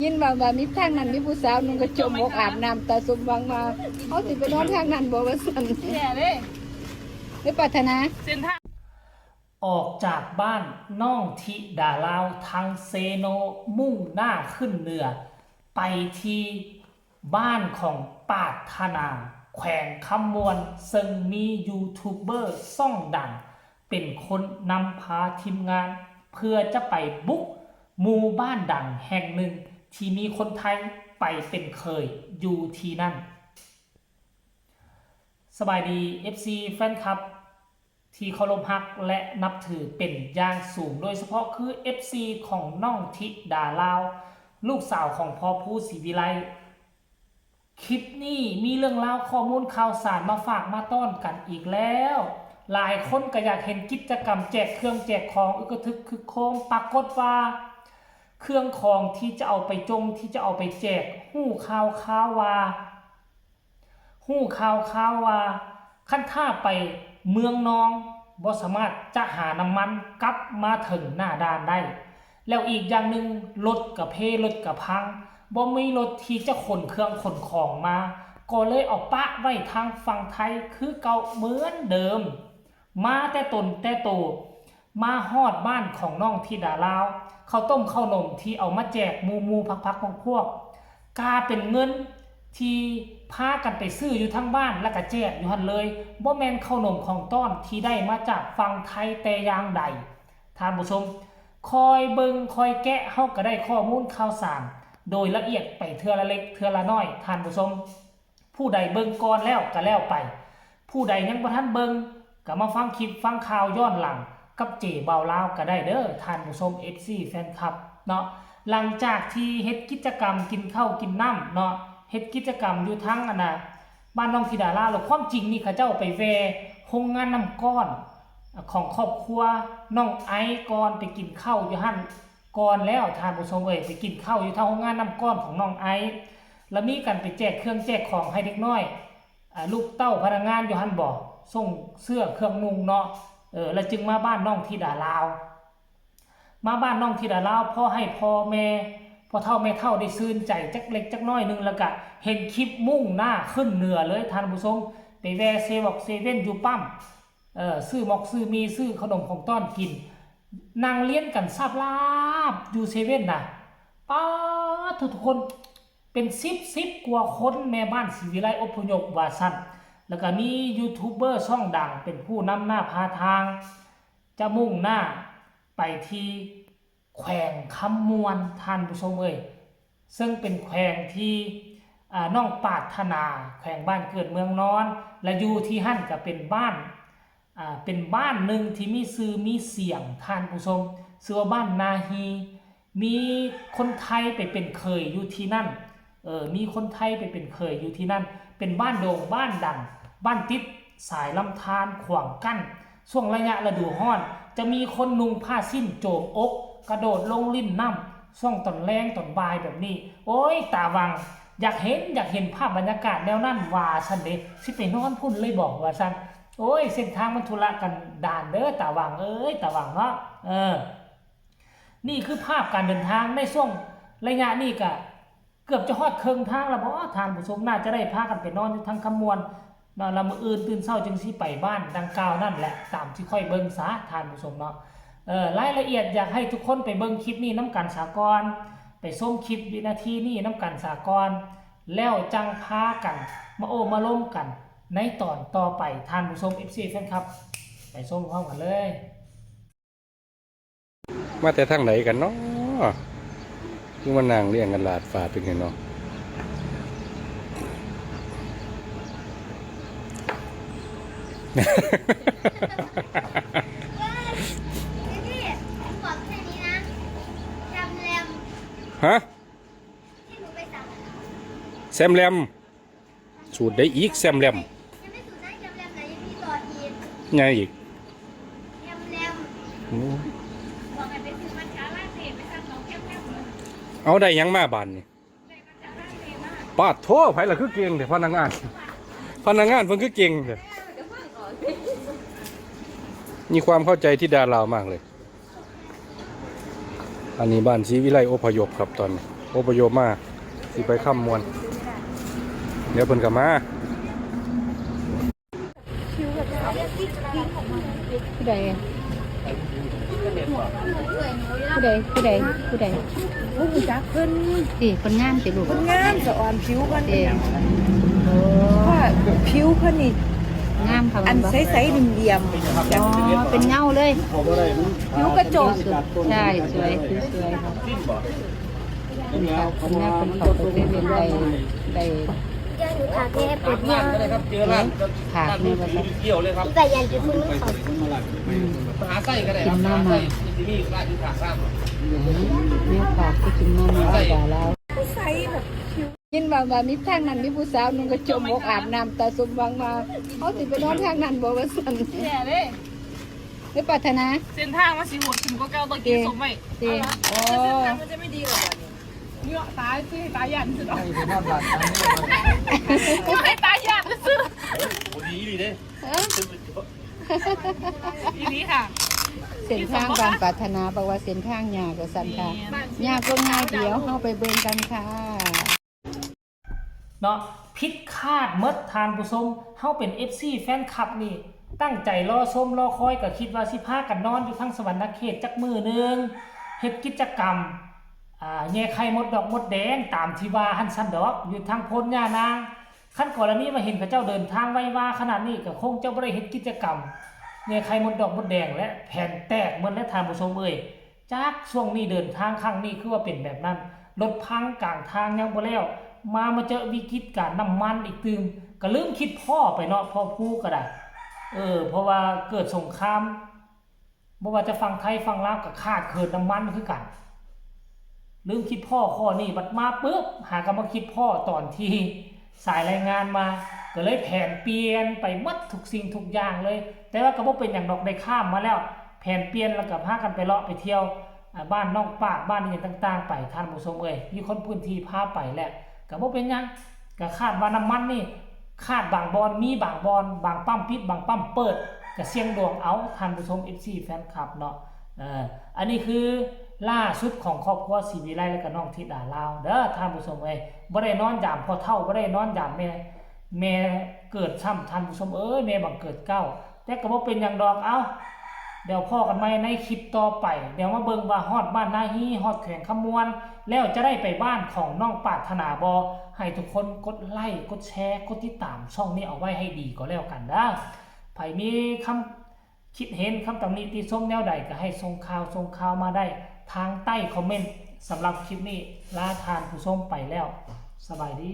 ยินว่ามีทางนั้นมีผู้สาวนึงก็จมอกอาบน้ำตาสมหวังมาเขาสิไปนอนทางนั้นบ่ว่าซั่นแย่เลยไม่ปรารถนาเส้นทางออกจากบ้านน้องทิดาลาวทางเซโนมุ่งหน้าขึ้นเหนือไปที่บ้านของปาดธนาแขวงคำมวลซึ่งมียูทูบเบอร์ซ่องดังเป็นคนนำพาทีมงานเพื่อจะไปบุกหมู่บ้านดังแห่งหนึ่งที่มีคนไทยไปเป็นเคยอยู่ที่นั่นสบายดี FC แฟนคลับที่เคารพรักและนับถือเป็นอย่างสูงโดยเฉพาะคือ FC ของน้องธิดาลาวลูกสาวของพ่อผู้ศรีวิไลคลิปนี้มีเรื่องราวข้อมูลข่าวสารมาฝากมาต้อนกันอีกแล้วหลายคนก็อยากเห็นกิจกรรมแจกเครื่องแจกของอึกทึกคือโคมปรากฏว่าเครื่องของที่จะเอาไปจงที่จะเอาไปแจกหู้ข่าวว่าขั้นท่าไปเมืองนองบ่สามารถจะหาน้ำมันกลับมาถึงหน้าด่านได้แล้วอีกอย่างหนึ่งรถกับเพรถกับพังบ่มีรถที่จะขนเครื่องขนของมาก็เลยเอาปะไว้ทางฝั่งไทยคือเก่าเหมือนเดิมมาแต่ตนแต่โตมาฮอดบ้านของน้องธิดาลาวข้าวต้มข้าวนมที่เอามาแจกมูพักของพวกกาเป็นเงินที่พากันไปซื้ออยู่ทั้งบ้านแล้วก็แจกอยู่หันเลยบ่แม่นข้าวนมของต้อนที่ได้มาจากฝั่งไทยแต่อย่างใดท่านผู้ชมคอยเบิ่งคอยแกะเฮาก็ได้ข้อมูลข่าวสารโดยละเอียดไปเทื่อละเล็กเทื่อละน้อยท่านผู้ชมผู้ใดเบิ่งก่อนแล้วก็แล้วไปผู้ใดยังบ่ทันเบิ่งก็มาฟังคลิปฟังข่าวย้อนหลังกับเจเบาลาวก็ได้เด้อท่านผู้ชม FC แฟนคลับเนาะหลังจากที่เฮ็ดกิจกรรมกินข้าวกินน้ำเนาะเฮ็ดกิจกรรมอยู่ทั้งบ้านน้องธิดาลาวแล้วความจริงนี่เขาเจ้าไปแวโรงงานน้ำก้อนของครอบครัวน้องไอก่อนไปกินข้าวอยู่หั่นก่อนแล้วท่านผู้ชมไปกินข้าวอยู่ทางโรงงานน้ำก้อนของน้องไอแล้วมีกันไปแจกเครื่องแจกของให้เด็กน้อยลูกเต้าพนักงานอยู่หั่นบ่ส่งเสื้อเครื่องนุ่งเนาะแล้วจึงมาบ้านน้องธิดาลาวมาบ้านน้องธิดาลาวพ่อให้พ่อแม่พอเท่าแม่เท่าได้ซื่นใจจักเล็กจักน้อยนึงแล้วก็เห็นคลิปมุ่งหน้าขึ้นเหนือเลยท่านผู้ชมไปแวะเซเว่นอยู่ปั๊มซื้อหมอกซื้อมีซื้อขนมของต้อนกินนั่งเลี้ยนกันซาบลาบอยู่เซเว่นน่ะป้าทุกคนเป็น10กว่าคนแม่บ้านศรีวิไลอพยพว่าซั่นแล้วก็มียูทูบเบอร์ช่องดังเป็นผู้นำหน้าพาทางจะมุ่งหน้าไปที่แขวงคำมวลท่านผู้ชมซึ่งเป็นแขวงที่น้องปาดธนาแขวงบ้านเกิดเมืองนอนและอยู่ที่หั่นก็เป็นบ้านหนึ่งที่มีชื่อมีเสียงท่านผู้ชมชื่อว่าบ้านนาฮีมีคนไทยไปเป็นเคยอยู่ที่นั่นมีคนไทยไปเป็นเคยอยู่ที่นั่นเป็นบ้านโด่งบ้านดังบ้านติดสายลำธารขวางกั้นช่วงระยะฤดูร้อนจะมีคนนุ่งผ้าสิ้นโจมอกกระโดดลงลิ้นน้ำช่วงตอนแรงตอนบ่ายแบบนี้โอ้ยตาวังอยากเห็นภาพบรรยากาศแนวนั้นว่าซั่นเด้สิไปนอนพุ่นเลยบอกว่าซั่นโอ้ยเส้นทางมันทุระกันด่านเด้อตาวังตาวังเนาะนี่คือภาพการเดินทางในช่วงระยะนี้ก็เกือบจะฮอดครึ่งทางแล้วบ่ทานผู้ชมน่าจะได้พากันไปนอนอยู่ทางคำมวลเนาะแล้วมื้ออื่นตื่นเช้าจึงสิไปบ้านดังกล่าวนั่นแหละตามที่ค่อยเบิ่งซะทานผู้ชมเนาะรายละเอียดอยากให้ทุกคนไปเบิ่งคลิปนี้น้ำกันสากรไปส้มคลิปวินาทีนี้น้ำกันสากรแล้วจังพากันมาโอ้มาล้มกันในตอนต่อไปทานผู้ชม FC แฟนครับไปส้มพร้อมกันเลยมาแต่ทางไหนกันเนาะคือมันนางเลี้ยงกันลาดฝาดเป็นไงเนาะฮะแซมแรมสูตรได้อีกแซมแรมไงอีกเอาได้ยังมาบานนี่ปาดโทษไผล่ะคือเก่งเดี๋ยวพนักงานเพิ่นคือเก่งเดี๋ยวมีความเข้าใจที่ดารา มากเลยอันนี้บ้านศรีวิไลอพยพครับตอนนี้ อพยพมาสิไปค่ำมวนเดี๋ยวเพิ่นก็มา ผู้ใดผู้จักเพิ่นสิคนงามสิลูก คนงามสะอ่อนผิวเพิ่น เองโอ้ ว่าผิวเพิ่นนี่ งามค่ะ อัน บ่ ใสๆเหลี่ยมๆจัง เป็นเงาเลย ผิวกระจก ใช่สวยสวยค่ะคุณค่ะคุณแม่เป็นเขาไปเรียนได้ ย่าหนูขาแค่ปวดย่า ขาดเนี่ยว่าจะ แต่ยันจะพึ่งเขา กินมามาเนี่ยขาดก็กินมามาด่าแล้ว ใสแบบ ยินว่ามีทางนั้นมีผู้สาวนึงก็จมอกอาบน้ำตาสมหวังมาเขาสิไปนอนทางนั้นบ่ว่าซั่น แย่เลย ไม่ปรารถนา เส้นทางมันสิโหดขึ้นก็เก่าตะกี้สมไว้ เด้โอ้ มันจะไม่ดีหรอก เนื้อตายสิตายยันสุดอ่ะไอ้ตายยันซื่ออีนี้ค่ะ เส้นทางการปรารถนาบอกว่าเส้นทางยากก็สั่นค่ะยากก็ง่ายเดียวเฮาไปเบิ่งกันค่ะ เนาะผิดคาดหมดทานผู้ชมเฮาเป็น FC แฟนคลับนี่ตั้งใจรอชมรอคอยก็คิดว่าสิพากันนอนอยู่ทั้งสวรรค์เขตจักมือนึงเฮ็ดกิจกรรมแย่ไข่มดดอกมดแดงตามที่ว่าหันซันดอกอยู่ทางโพ้นย่านางขั้นก่อนนี้มาเห็นเขาเจ้าเดินทางไวว่าขนาดนี้ก็คงเจ้าบ่ได้เฮ็ดกิจกรรมแย่ไข่มดดอกมดแดงและแผ่นแตกหมดและทานผู้ชมเอ้ยจากช่วงนี้เดินทางครั้งนี้คือว่าเป็นแบบนั้นรถพังกลางทางยังบ่แล้วมาเจอวิกฤตการน้ำมันอีกตึมก็ลืมคิดพ่อไปเนาะพ่อผู้ก็ได้เพราะว่าเกิดสงครามบ่ว่าจะฝั่งไทยฝั่งลาวก็ขาดเกิดน้ำมันคือกันลืมคิดพ่อข้อนี้บัดมาปึ๊บหาก็มาคิดพ่อตอนที่สายรายงานมาก็เลยแผนเปลี่ยนไปหมดทุกสิ่งทุกอย่างเลยแต่ว่าก็บ่เป็นอย่างดอกได้ข้ามมาแล้วแผนเปลี่ยนแล้วก็พากันไปเลาะไปเที่ยวบ้านน้องป้าบ้านนี่ต่างๆไปท่านผู้ชมเอ้ยมีคนพื้นที่พาไปแหละก็บ่เป็นหยังก็คาดว่าน้ำมันนี่คาดบางบอนมีบางบอนบางปั๊มปิดบางปั๊มเปิดก็เสี่ยงดวงเอาท่านผู้ชม FC แฟนคลับเนาะอันนี้คือล่าสุดของครอบครัวศรีวิไลและก็น้องธิดาลาวเด้อท่านผู้ชมเอ้ยบ่ได้นอนยามพ่อเฒ่าบ่ได้นอนยามแม่เกิดซ้ำท่านผู้ชมเอ้ยแม่บังเกิดเก้าแต่ก็บ่เป็นหยังดอกเอ้าเดี๋ยวพ่อกันใหม่ในคลิปต่อไปเดี๋ยวมาเบิ่งว่าฮอดบ้านนาฮีฮอดแขวงคำมวนแล้วจะได้ไปบ้านของน้องปรารถนาบ่ให้ทุกคนกดไลค์กดแชร์กดติดตามช่องนี้เอาไว้ให้ดีก็แล้วกันเด้อไผมีคำคิดเห็นคำตำหนิติชมแนวใดก็ให้ส่งข่าวมาได้ทางใต้คอมเมนต์สำหรับคลิปนี้ลาทานผู้ชมไปแล้วสบายดี